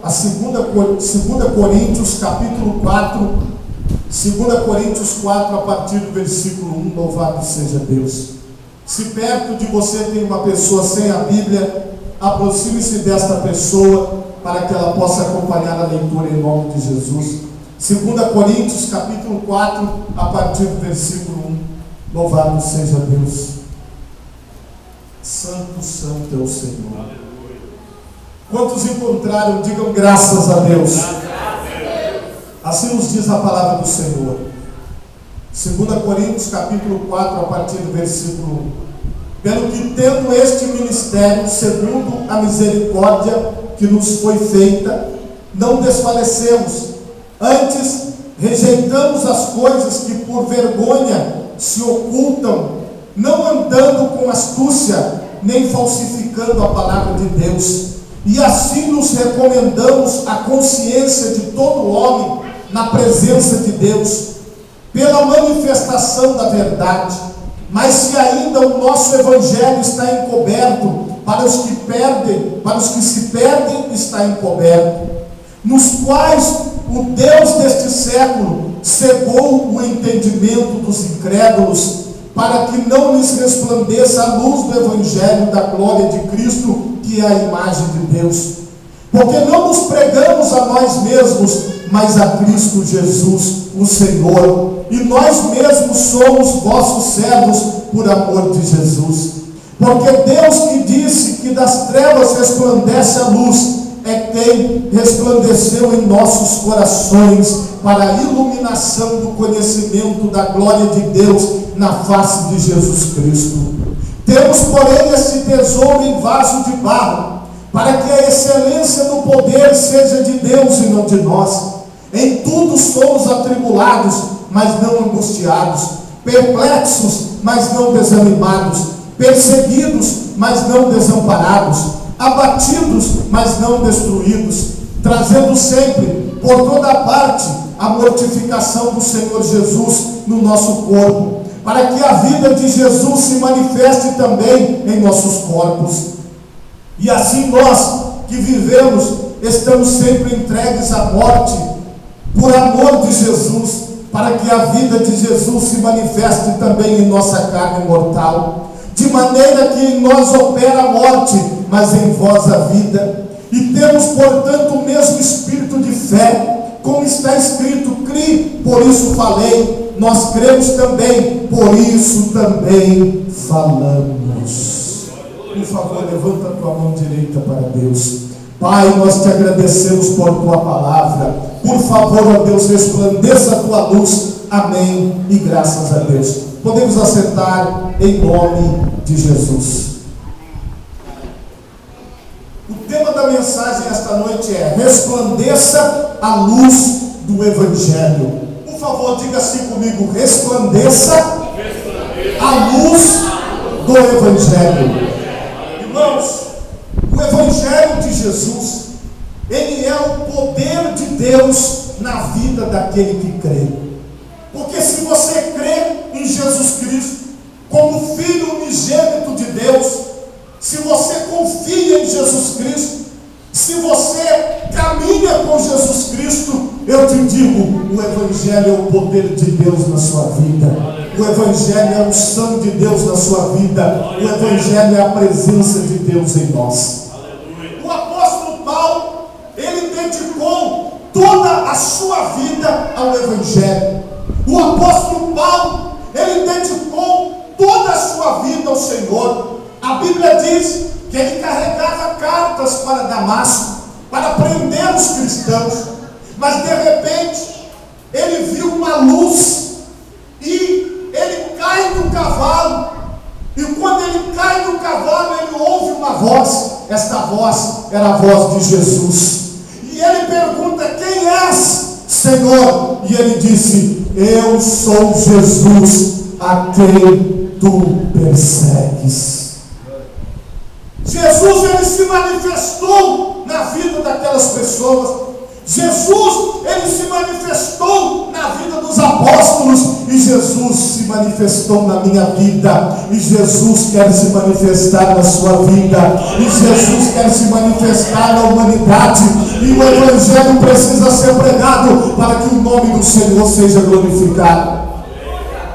a 2 Coríntios capítulo 4, 2 Coríntios 4, a partir do versículo 1, louvado seja Deus. Se perto de você tem uma pessoa sem a Bíblia, aproxime-se desta pessoa para que ela possa acompanhar a leitura em nome de Jesus. 2 Coríntios capítulo 4, a partir do versículo 1, louvado seja Deus. Santo, santo é o Senhor. Aleluia. Quantos encontraram, digam graças a Deus. Assim nos diz a palavra do Senhor. 2 Coríntios capítulo 4, a partir do versículo 1. Pelo que tendo este ministério, segundo a misericórdia que nos foi feita, não desfalecemos, antes rejeitamos as coisas que por vergonha se ocultam, não andando com astúcia, nem falsificando a palavra de Deus, e assim nos recomendamos a consciência de todo homem na presença de Deus, pela manifestação da verdade. Mas se ainda o nosso evangelho está encoberto, para os que se perdem está encoberto, nos quais o Deus deste século cegou o entendimento dos incrédulos, para que não lhes resplandeça a luz do evangelho da glória de Cristo, que é a imagem de Deus. Porque não nos pregamos a nós mesmos, mas a Cristo Jesus, o Senhor, e nós mesmos somos vossos servos por amor de Jesus. Porque Deus que disse que das trevas resplandece a luz, é quem resplandeceu em nossos corações para a iluminação do conhecimento da glória de Deus na face de Jesus Cristo. Temos, porém, esse tesouro em vaso de barro, para que a excelência do poder seja de Deus e não de nós. Em tudo somos atribulados, mas não angustiados, perplexos, mas não desanimados, perseguidos, mas não desamparados, abatidos, mas não destruídos, trazendo sempre, por toda parte, a mortificação do Senhor Jesus no nosso corpo, para que a vida de Jesus se manifeste também em nossos corpos. E assim nós que vivemos, estamos sempre entregues à morte, por amor de Jesus, para que a vida de Jesus se manifeste também em nossa carne mortal, de maneira que em nós opera a morte, mas em vós a vida. E temos, portanto, o mesmo espírito de fé, como está escrito: crie, por isso falei. Nós cremos também, por isso também falamos. Por favor, levanta a tua mão direita para Deus. Pai, nós te agradecemos por tua palavra. Por favor, ó Deus, resplandeça a tua luz. Amém e graças a Deus. Podemos acertar em nome de Jesus. O tema da mensagem esta noite é: resplandeça a luz do Evangelho. Por favor, diga assim comigo: resplandeça a luz do Evangelho. Irmãos, o Evangelho de Jesus, ele é o poder de Deus na vida daquele que crê. Porque se você crê em Jesus Cristo como Filho unigênito de Deus, se você confia em Jesus Cristo, se você caminha com Jesus Cristo, eu te digo, o Evangelho é o poder de Deus na sua vida. O Evangelho é a unção de Deus na sua vida. O Evangelho é a presença de Deus em nós. O apóstolo Paulo, ele dedicou toda a sua vida ao Evangelho. O apóstolo Paulo, ele dedicou toda a sua vida ao Senhor. A Bíblia diz que ele carregava cartas para Damasco, para prender os cristãos, mas de repente ele viu uma luz e ele cai do cavalo, e quando ele cai do cavalo ele ouve uma voz. Esta voz era a voz de Jesus, e ele pergunta: quem és, Senhor? E ele disse: eu sou Jesus a quem tu persegues. Jesus, ele se manifestou na vida daquelas pessoas. Jesus, ele se manifestou na vida dos apóstolos, e Jesus se manifestou na minha vida, e Jesus quer se manifestar na sua vida, e Jesus quer se manifestar na humanidade, e o Evangelho precisa ser pregado para que o nome do Senhor seja glorificado.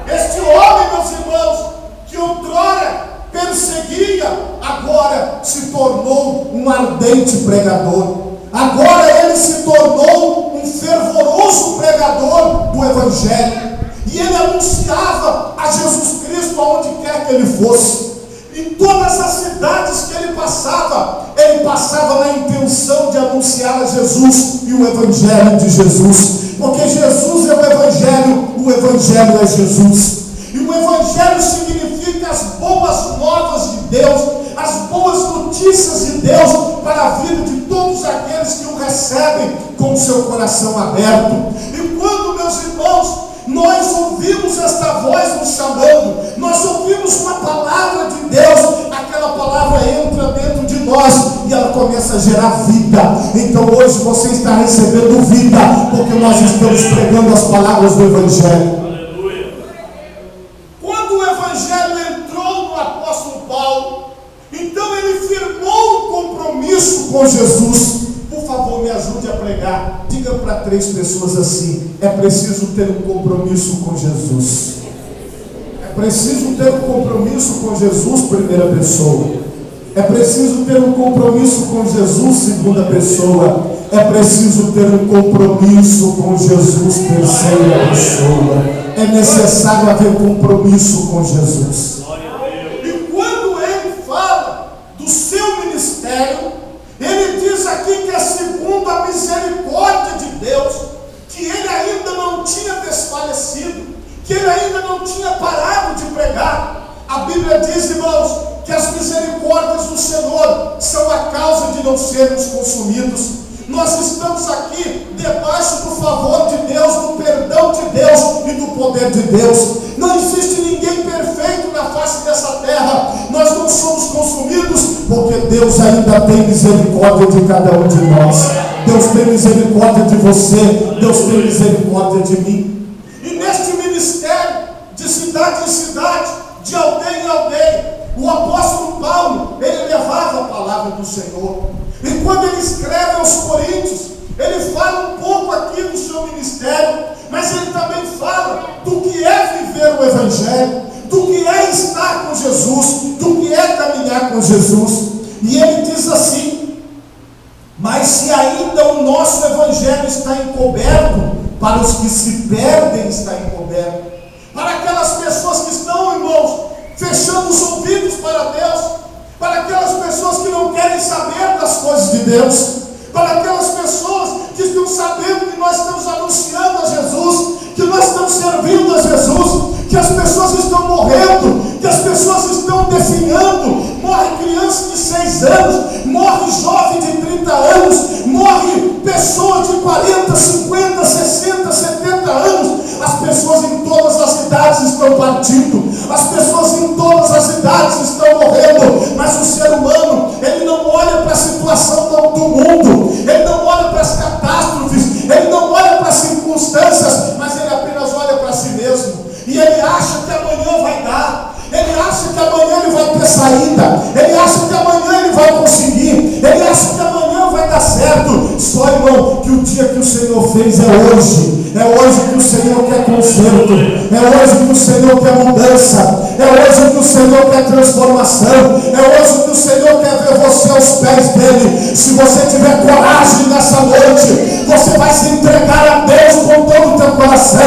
Este homem, meus irmãos, que outrora perseguia, agora se tornou um ardente pregador. Agora ele se tornou um fervoroso pregador do Evangelho. E ele anunciava a Jesus Cristo aonde quer que ele fosse. Em todas as cidades que ele passava na intenção de anunciar a Jesus e o Evangelho de Jesus. Porque Jesus é o Evangelho é Jesus. E o Evangelho significa as boas novas de Deus, as boas notícias de Deus para a vida de todos aqueles que o recebem com o seu coração aberto. E quando, meus irmãos, nós ouvimos esta voz nos chamando, nós ouvimos uma palavra de Deus, aquela palavra entra dentro de nós e ela começa a gerar vida. Então hoje você está recebendo vida, porque nós estamos pregando as palavras do Evangelho. Aleluia. Quando o Evangelho entrou no apóstolo Paulo, então ele firmou um compromisso com Jesus. Por favor, me ajude a pregar. Diga para 3 pessoas assim: é preciso ter um compromisso com Jesus. É preciso ter um compromisso com Jesus, primeira pessoa. É preciso ter um compromisso com Jesus, segunda pessoa. É preciso ter um compromisso com Jesus, terceira pessoa. É necessário haver compromisso com Jesus. E quando ele fala do seu ministério, ele diz aqui que é segundo a misericórdia de Deus, que ele ainda não tinha desfalecido, que ele ainda não tinha parado de pregar. A Bíblia diz, irmãos, que as misericórdias do Senhor são a causa de não sermos consumidos. Nós estamos aqui debaixo do favor de Deus, do perdão de Deus e do poder de Deus. Não existe ninguém perfeito na face dessa terra. Nós não somos consumidos porque Deus ainda tem misericórdia de cada um de nós. Deus tem misericórdia de você, Deus tem misericórdia de mim. E neste ministério, de cidade em cidade, de aldeia em aldeia, o apóstolo Paulo, ele levava a palavra do Senhor. E quando ele escreve aos Coríntios, ele fala um pouco aqui do seu ministério, mas ele também fala do que é viver o Evangelho, do que é estar com Jesus, do que é caminhar com Jesus. E ele diz assim: mas se ainda o nosso Evangelho está encoberto, para os que se perdem está encoberto. Para aquelas pessoas que estão, irmãos, fechando os ouvidos para Deus, para aquelas pessoas que não querem saber das coisas de Deus, para aquelas pessoas que estão sabendo que nós estamos anunciando a Jesus, que nós estamos servindo a Jesus, que as pessoas estão morrendo, que as pessoas estão definhando, morre criança de 6 anos, morre jovem de 30 anos, morre pessoa de 40, 50, 60, 70 anos. As pessoas em todas as idades estão partindo, as pessoas em todas as idades estão morrendo, mas o ser humano, ele não olha para a situação do mundo, ele não olha para as catástrofes, ele não olha para as circunstâncias, mas ele apenas olha para si mesmo, e ele acha que amanhã vai dar, ele acha que amanhã ele vai ter saída, ele acha que amanhã ele vai conseguir, ele acha que amanhã vai dar certo. Só, irmão, que o dia que o Senhor fez é hoje. É hoje que o Senhor quer conserto, é hoje que o Senhor quer mudança, é hoje que o Senhor quer transformação, é hoje que o Senhor quer ver você aos pés dele. Se você tiver coragem nessa noite, você vai se entregar a Deus com todo o teu coração.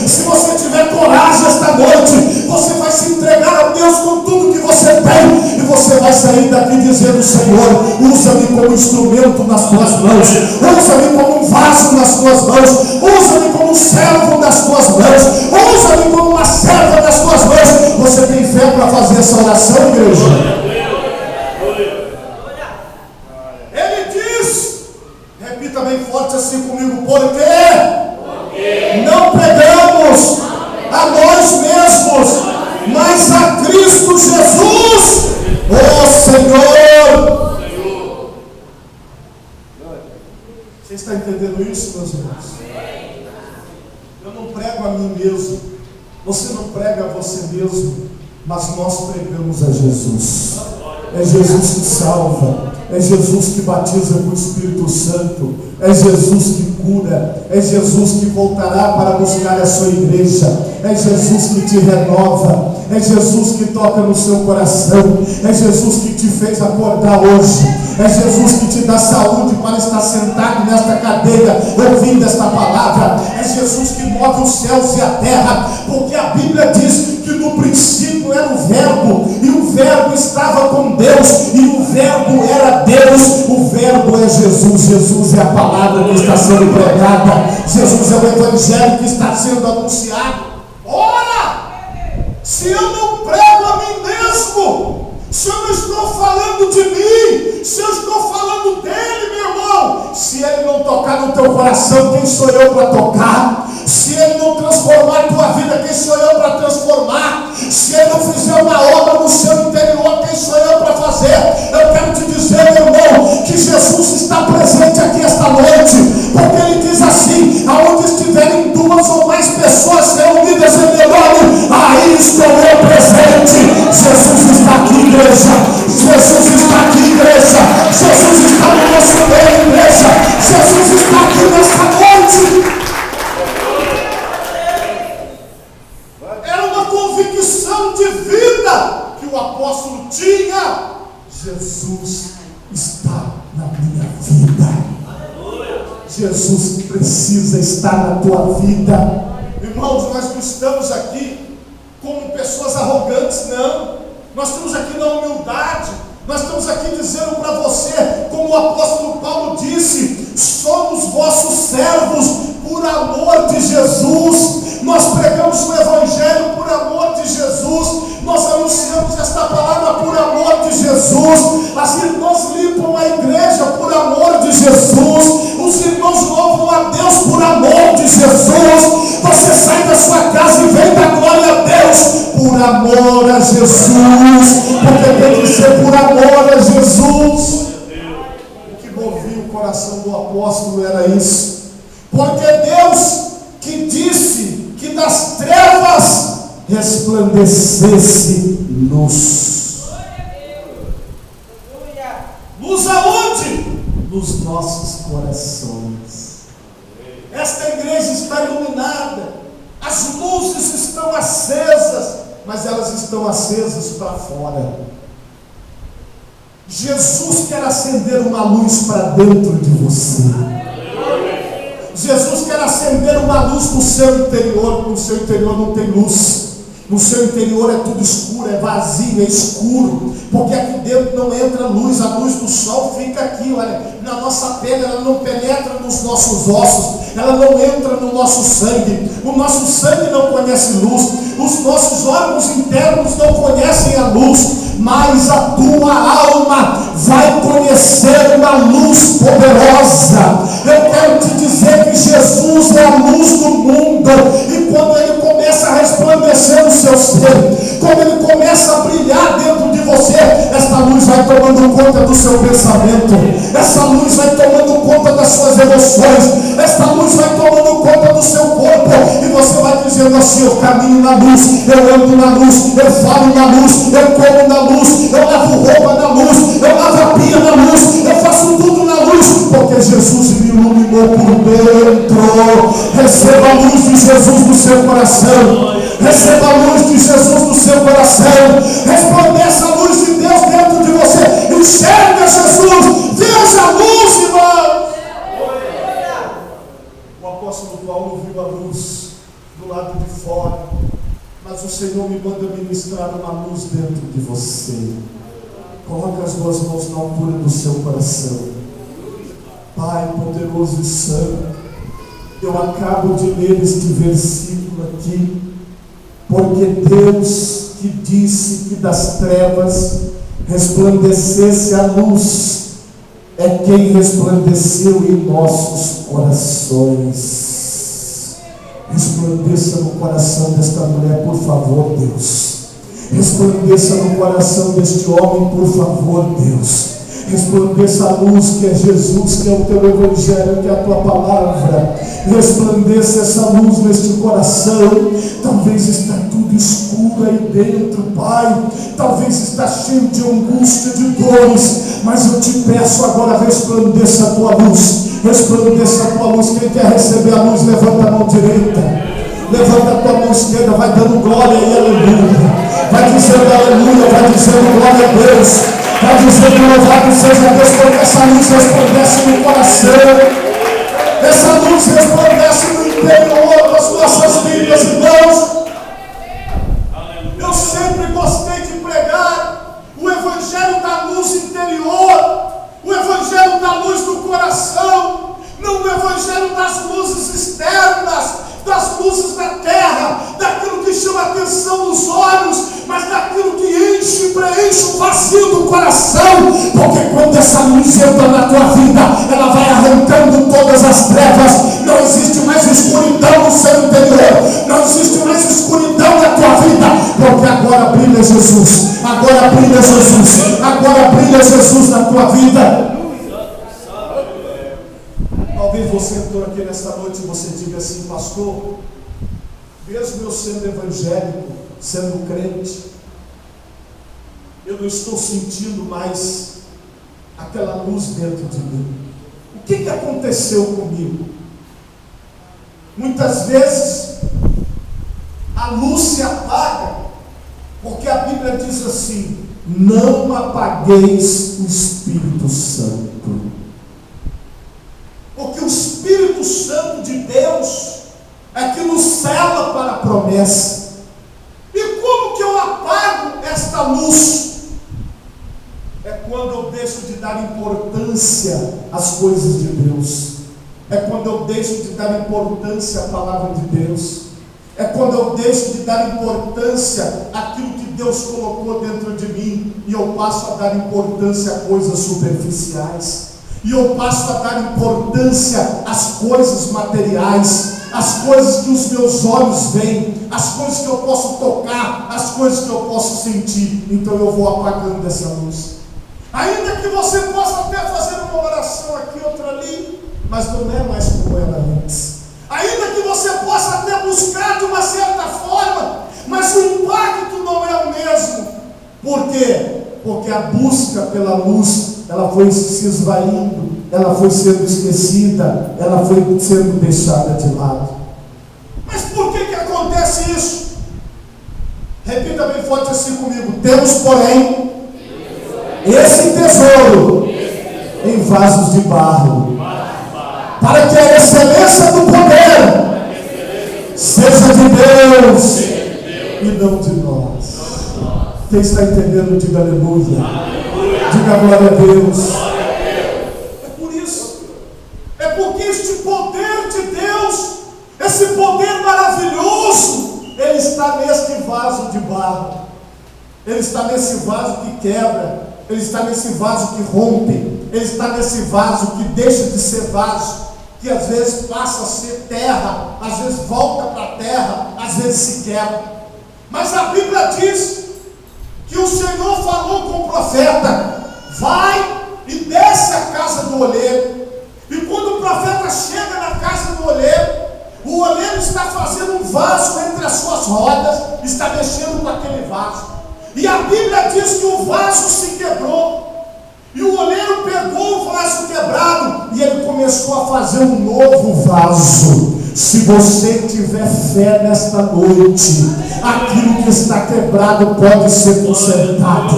Se você tiver coragem esta noite, você vai se entregar a Deus com tudo que você tem, e você vai sair daqui dizendo: Senhor, usa-me como instrumento nas tuas mãos, usa-me como um vaso nas tuas mãos, usa-me como um servo nas tuas mãos, usa-me como uma serva nas tuas mãos. Você tem fé para fazer essa oração, igreja? Ele diz, repita bem forte assim comigo: porque não pregamos a nós mesmos, mas a Cristo Jesus, o Senhor. Você está entendendo isso, meus irmãos? Eu não prego a mim mesmo, Você não prega a você mesmo, mas nós pregamos a Jesus. É Jesus que salva, é Jesus que batiza com o Espírito Santo, é Jesus que cura, é Jesus que voltará para buscar a sua igreja, é Jesus que te renova, é Jesus que toca no seu coração, é Jesus que te fez acordar hoje, é Jesus que te dá saúde para estar sentado nesta cadeira ouvindo esta palavra, é Jesus que move os céus e a terra, porque a Bíblia diz que no princípio era o Verbo, e o Verbo estava com Deus, e o Verbo era Deus. O Verbo é Jesus. Jesus é a palavra que está sendo pregada, Jesus é o Evangelho que está sendo anunciado. Ora, se eu não prego a mim mesmo, se eu não estou falando de mim, se eu estou falando dele, meu irmão, se ele não tocar no teu coração, quem sou eu para tocar? Se ele não transformar a tua vida, quem sou eu para transformar? Se ele não fizer uma obra no seu interior, quem sou eu para fazer? Eu quero te dizer, meu irmão, que Jesus está presente aqui esta noite, porque ele diz assim: aonde estiverem duas ou mais pessoas reunidas em meu nome, aí estou eu presente. Jesus está aqui, igreja. Jesus está aqui, igreja. Jesus está no nosso meio, igreja. Jesus está aqui nesta noite. Era uma convicção de vida que o apóstolo tinha. Jesus está na minha vida. Jesus precisa estar na tua vida. Irmãos, nós não estamos aqui como pessoas arrogantes, não. Nós estamos aqui na humildade. Nós estamos aqui dizendo para você, como o apóstolo Paulo disse: somos vossos servos por amor de Jesus. Nós pregamos o Evangelho por amor de Jesus. Nós anunciamos esta palavra por amor de Jesus. As irmãs limpam a igreja por amor de Jesus. Os irmãos louvam a Deus por amor de Jesus. Você sai da sua casa e vem dar glória a Deus por amor a Jesus. Porque tem que ser por amor a Jesus. O que movia o coração do apóstolo era isso. Porque Deus que disse que das trevas resplandecesse luz. Luz aonde? Nos nossos corações. Esta igreja está iluminada, as luzes estão acesas, mas elas estão acesas para fora. Jesus quer acender uma luz para dentro de você. Jesus quer acender uma luz no seu interior. No seu interior não tem luz. No seu interior é tudo escuro, é vazio, é escuro, porque aqui dentro não entra luz. A luz do sol fica aqui, olha, na nossa pele. Ela não penetra nos nossos ossos, ela não entra no nosso sangue. O nosso sangue não conhece luz, os nossos órgãos internos não conhecem a luz, mas a tua alma vai conhecer uma luz poderosa. Eu quero te dizer que Jesus é a luz do mundo, e quando ele começa a resplandecer no seu ser, quando ele começa a brilhar dentro de você, esta luz vai tomando conta do seu pensamento, essa luz vai tomando conta das suas emoções, esta luz vai tomando conta do seu corpo, e você vai dizendo assim: eu caminho na luz, eu ando na luz, eu falo na luz, eu como na luz, eu lavo roupa na luz, eu lavo a pia na luz, eu faço tudo na luz, porque Jesus me iluminou por dentro. Receba a luz de Jesus no seu coração, receba a luz de Jesus no seu coração, resplandeça a luz de Deus dentro de você, enxerga Jesus, veja a luz, irmão. O apóstolo Paulo viu a luz do lado de fora, mas o Senhor me manda ministrar uma luz dentro de você. Coloque as duas mãos na altura do seu coração. Pai poderoso e santo, eu acabo de ler este versículo aqui, porque Deus que disse que das trevas resplandecesse a luz, é quem resplandeceu em nossos corações. Resplandeça no coração desta mulher, por favor, Deus. Resplandeça no coração deste homem, por favor, Deus. Resplandeça a luz que é Jesus, que é o teu evangelho, que é a tua palavra. Resplandeça essa luz neste coração. Talvez está tudo escuro aí dentro, Pai. Talvez está cheio de angústia, de dores, mas eu te peço agora, resplandeça a tua luz. Resplandeça a tua luz. Quem quer receber a luz, levanta a mão direita, levanta a tua mão esquerda, vai dando glória e aleluia. Vai dizendo aleluia, vai dizendo glória a Deus, vai dizendo louvado seja Deus, porque essa luz resplandece no coração. Essa luz resplandece no interior das nossas vidas, irmãos. Eu sempre gostei de pregar o evangelho da luz interior, o evangelho da luz do coração, não o evangelho das luzes externas, das luzes da terra, daquilo que chama a atenção dos olhos, mas daquilo que enche e preenche o vazio do coração. Porque quando essa luz entra na tua vida, ela vai arrancando todas as trevas. Não existe mais escuridão no seu interior, não existe mais escuridão na tua vida, porque agora brilha Jesus, agora brilha Jesus, agora brilha Jesus na tua vida. Talvez você entrou aqui nesta noite e você diga assim: pastor, mesmo eu sendo evangélico, sendo crente, eu não estou sentindo mais aquela luz dentro de mim. O que aconteceu comigo? Muitas vezes a luz se apaga, porque a Bíblia diz assim: não apagueis o Espírito Santo. Porque o Espírito Santo de Deus é que nos sela para a promessa. E como que eu apago esta luz? É quando eu deixo de dar importância às coisas de Deus. É quando eu deixo de dar importância à palavra de Deus. É quando eu deixo de dar importância àquilo que Deus colocou dentro de mim, e eu passo a dar importância a coisas superficiais. E eu passo a dar importância às coisas materiais, às coisas que os meus olhos veem, às coisas que eu posso tocar, às coisas que eu posso sentir. Então eu vou apagando essa luz. Ainda que você possa até fazer uma oração aqui, outra ali, mas não é mais como era antes. Ainda que você possa até buscar de uma certa forma, mas o impacto não é o mesmo. Por quê? Porque a busca pela luz, ela foi se esvaindo, ela foi sendo esquecida, ela foi sendo deixada de lado. Mas por que acontece isso? Repita bem forte assim comigo: temos, porém, esse tesouro em vasos de barro, para que a excelência do poder seja de Deus e não de nós. Quem está entendendo, diga aleluia. Diga glória a Deus. É por isso, é porque este poder de Deus, esse poder maravilhoso, ele está neste vaso de barro. Ele está nesse vaso que quebra, ele está nesse vaso que rompe, ele está nesse vaso que deixa de ser vaso, que às vezes passa a ser terra, às vezes volta para a terra, às vezes se quebra. Mas a Bíblia diz que o Senhor falou com o profeta: vai e desce à casa do oleiro. E quando o profeta chega na casa do oleiro, o oleiro está fazendo um vaso entre as suas rodas, está mexendo com aquele vaso. E a Bíblia diz que o vaso se quebrou. E o oleiro pegou o vaso quebrado e ele começou a fazer um novo vaso. Se você tiver fé nesta noite, aquilo que está quebrado pode ser consertado.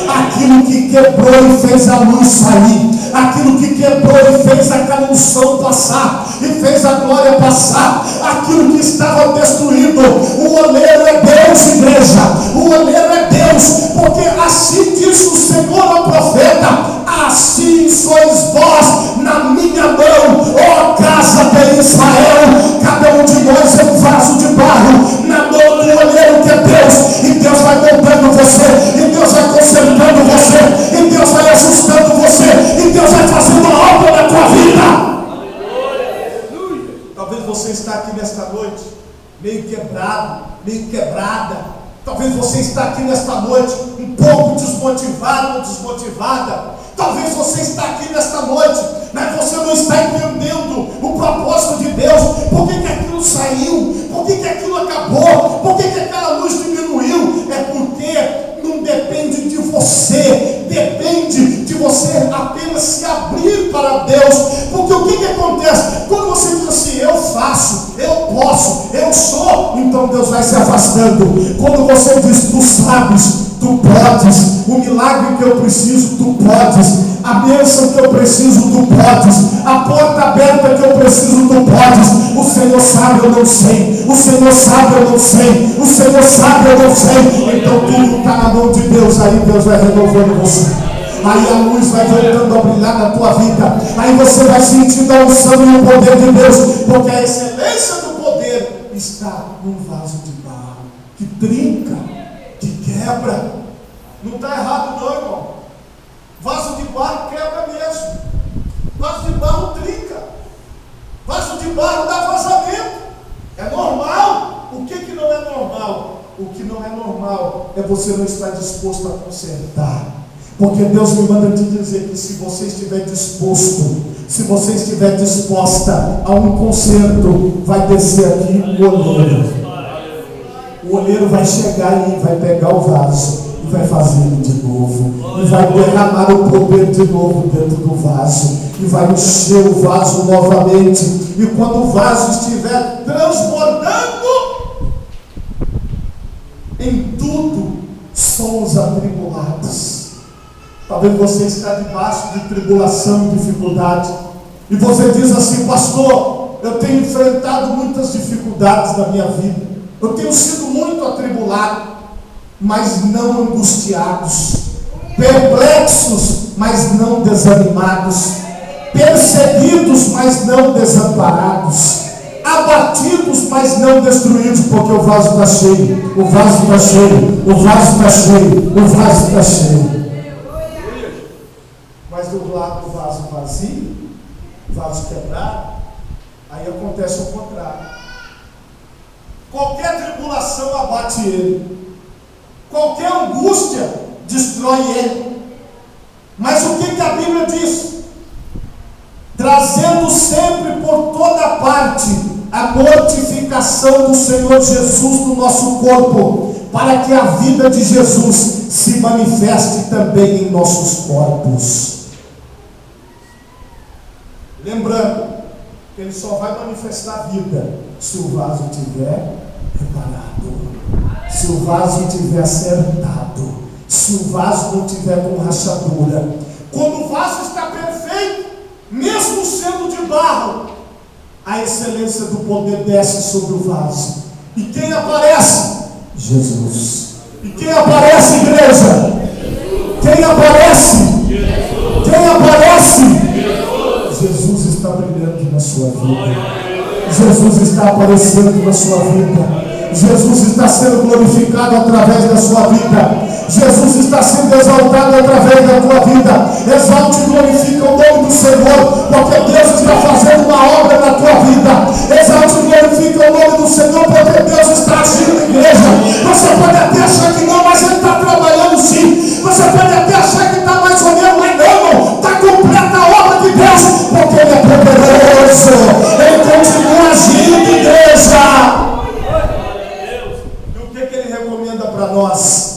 Aquilo que quebrou e fez a luz sair, aquilo que quebrou e fez aquela unção passar, e fez a glória passar, aquilo que estava destruído, o oleiro é Deus, igreja. O oleiro é Deus, porque assim disse o Senhor ao profeta: assim sois vós na minha mão, ó casa de Israel. Cada um de nós é um vaso de barro na mão do oleiro que é Deus, e Deus vai moldando você, e Deus vai consertando você, e Deus vai ajustando você, e Deus vai fazendo a obra na tua vida. Talvez você está aqui nesta noite meio quebrado, meio quebrada. Talvez você está aqui nesta noite um pouco desmotivado ou desmotivada, Talvez você está aqui nesta noite, mas você não está entendendo o propósito de Deus. Por que aquilo saiu? Por que aquilo acabou? Por que aquela luz diminuiu? É porque não depende de você, depende de você apenas se abrir para Deus. Porque o que acontece? Quando você diz assim, eu faço, eu posso, eu sou, então Deus vai se afastando. Quando você diz, tu sabes, tu podes, o milagre que eu preciso, tu podes, a bênção que eu preciso, tu podes, a porta aberta que eu preciso, tu podes. O Senhor sabe, eu não sei. O Senhor sabe, eu não sei. O Senhor sabe, eu não sei. Então tudo está na mão de Deus. Aí Deus vai renovando você. Aí a luz vai voltando a brilhar na tua vida. Aí você vai sentindo a unção e o poder de Deus, porque a excelência do poder está num vaso de barro que trinca, que quebra. Não está errado não, irmão. Vaso de barro quebra mesmo. Vaso de barro trinca. Vaso de barro dá vazamento. É normal. O que não é normal? O que não é normal é você não estar disposto a consertar. Porque Deus me manda te dizer que se você estiver disposto, se você estiver disposta a um conserto, vai descer aqui o olheiro. O olheiro vai chegar e vai pegar o vaso e vai fazer ele de novo, e vai derramar o poder de novo dentro do vaso, e vai encher o vaso novamente. E quando o vaso estiver transbordando, em tudo somos atribulados. Talvez você está debaixo de tribulação e dificuldade, e você diz assim, pastor, eu tenho enfrentado muitas dificuldades na minha vida, eu tenho sido muito atribulado, mas não angustiados, perplexos, mas não desanimados, perseguidos, mas não desamparados, abatidos, mas não destruídos, porque o vaso está cheio, o vaso está cheio, o vaso está cheio, o vaso está cheio. Mas do lado do vaso vazio, vaso quebrado, aí acontece o contrário. Qualquer tribulação abate ele, qualquer angústia destrói ele. Mas o que a Bíblia diz? Trazendo sempre por toda parte a mortificação do Senhor Jesus no nosso corpo, para que a vida de Jesus se manifeste também em nossos corpos. Lembrando que ele só vai manifestar a vida se o vaso estiver preparado, se o vaso estiver acertado, se o vaso não estiver com rachadura. Quando o vaso está perfeito, mesmo sendo de barro, a excelência do poder desce sobre o vaso. E quem aparece? Jesus. E quem aparece, igreja? Quem aparece? Quem aparece? Jesus está brilhando na sua vida. Jesus está aparecendo na sua vida. Jesus está sendo glorificado através da sua vida. Jesus está sendo exaltado através da tua vida. Exalte e glorifica o nome do Senhor, porque Deus está fazendo uma obra na tua vida. Exalte e glorifica o nome do Senhor, porque Deus está agindo na igreja. Você pode até achar que não, mas Ele está trabalhando sim. Você pode até achar que está mais ou menos, mas não. Está completa a obra de Deus, porque Ele é poderoso. Ele continua agindo, igreja. E o que Ele recomenda para nós?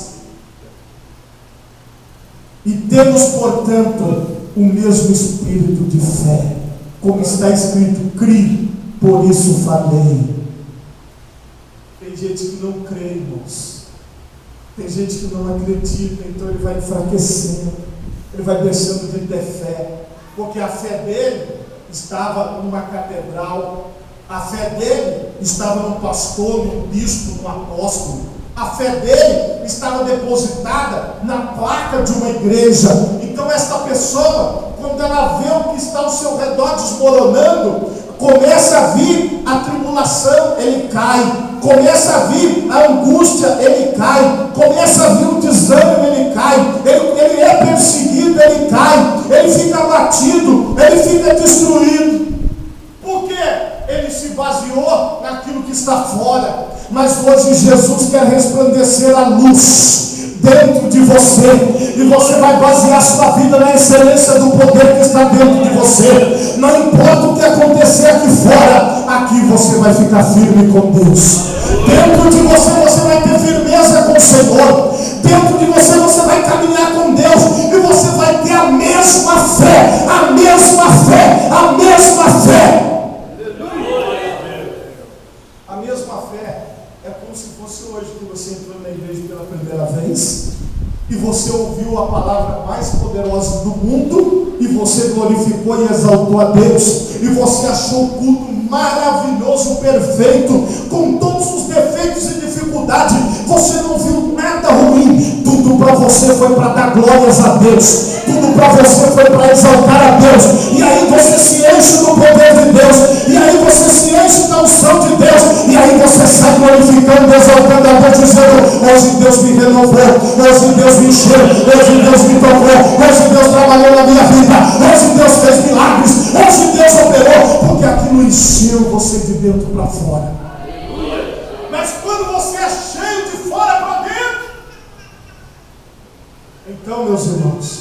E temos, portanto, o mesmo espírito de fé, como está escrito, criei, por isso falei. Tem gente que não crê, irmãos. Tem gente que não acredita, então ele vai enfraquecendo, ele vai deixando de ter fé, porque a fé dele estava numa catedral, a fé dele estava no pastor, no bispo, no apóstolo. A fé dele estava depositada na placa de uma igreja. Então esta pessoa, quando ela vê o que está ao seu redor desmoronando, começa a vir a tribulação, ele cai. Começa a vir a angústia, ele cai. Começa a vir o desânimo, ele cai. Ele é perseguido, ele cai. Ele fica abatido, ele fica destruído. Por quê? Ele se baseou naquilo que está fora. Mas hoje Jesus quer resplandecer a luz dentro de você, e você vai basear sua vida na excelência do poder que está dentro de você. Não importa o que acontecer aqui fora, aqui você vai ficar firme com Deus. Dentro de você, você vai ter firmeza com o Senhor. Dentro de você, você vai caminhar com Deus, e você vai ter a mesma fé, a mesma fé, a mesma fé. A mesma fé é como se fosse hoje que você entrou na igreja pela primeira vez, e você ouviu a palavra mais poderosa do mundo, e você glorificou e exaltou a Deus, e você achou o culto maravilhoso, perfeito, com todos os defeitos e dificuldades. Você não viu nada ruim, tudo para você foi para dar glórias a Deus, tudo para você foi para exaltar a Deus. E aí você se enche do poder de Deus, e aí você se enche da unção de Deus, e aí você sai glorificando, exaltando a Deus, dizendo: hoje Deus me renovou, hoje Deus me encheu, hoje Deus me tocou, hoje Deus trabalhou na minha vida, hoje Deus fez milagres, hoje Deus operou, porque aquilo encheu você de dentro para fora. Mas quando você é cheio de fora para dentro, então, meus irmãos,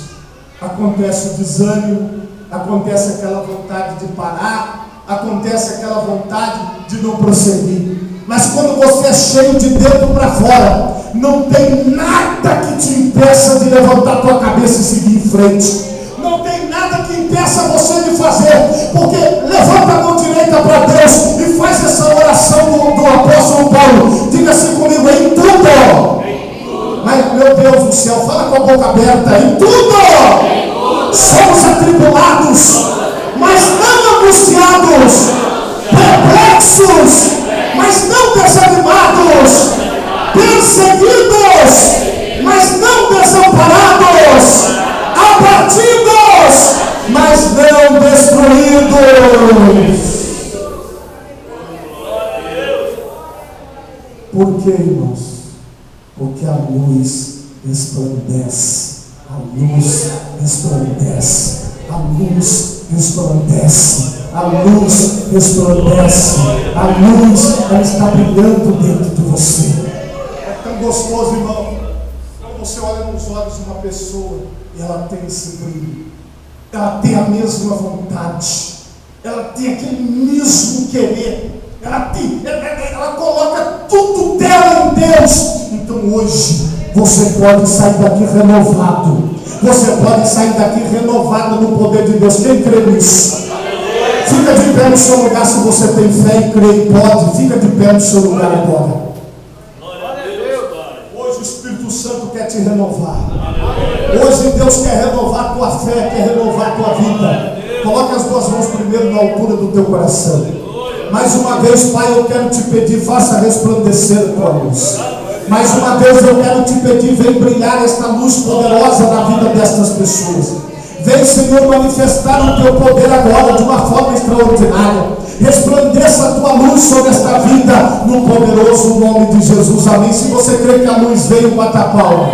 acontece o desânimo, acontece aquela vontade de parar, acontece aquela vontade de não prosseguir. Mas quando você é cheio de dentro para fora, não tem nada que te impeça de levantar a tua cabeça e seguir em frente. Não tem nada que impeça você de fazer, porque levanta a mão direita para Deus e faz essa oração do apóstolo Paulo. Diga assim comigo: em tudo. Mas, meu Deus do céu, fala com a boca aberta: em tudo somos atribulados, mas não angustiados, perplexos, mas não desanimados, perseguidos, mas não desamparados, abatidos, mas não destruídos. Por que, irmãos? Porque a luz resplandece, a luz resplandece, a luz resplandece, a luz resplandece, a luz, ela está brilhando dentro de você. É tão gostoso, irmão, quando você olha nos olhos de uma pessoa e ela tem esse brilho, ela tem a mesma vontade, ela tem aquele mesmo querer, ela coloca tudo dela em Deus. Então hoje você pode sair daqui renovado, você pode sair daqui renovado no poder de Deus. Quem crê nisso? Fica de pé no seu lugar se você tem fé e crê e pode. Fica de pé no seu lugar agora. Hoje o Espírito Santo quer te renovar. Hoje Deus quer renovar a tua fé, quer renovar a tua vida. Coloque as duas mãos primeiro na altura do teu coração. Mais uma vez, Pai, eu quero te pedir: faça resplandecer a tua luz. Mais uma vez eu quero te pedir: vem brilhar esta luz poderosa na vida destas pessoas. Vem, Senhor, manifestar o teu poder agora de uma forma extraordinária. Resplandeça a tua luz sobre esta vida, no poderoso nome de Jesus. Amém. Se você crê que a luz veio, bata a palma.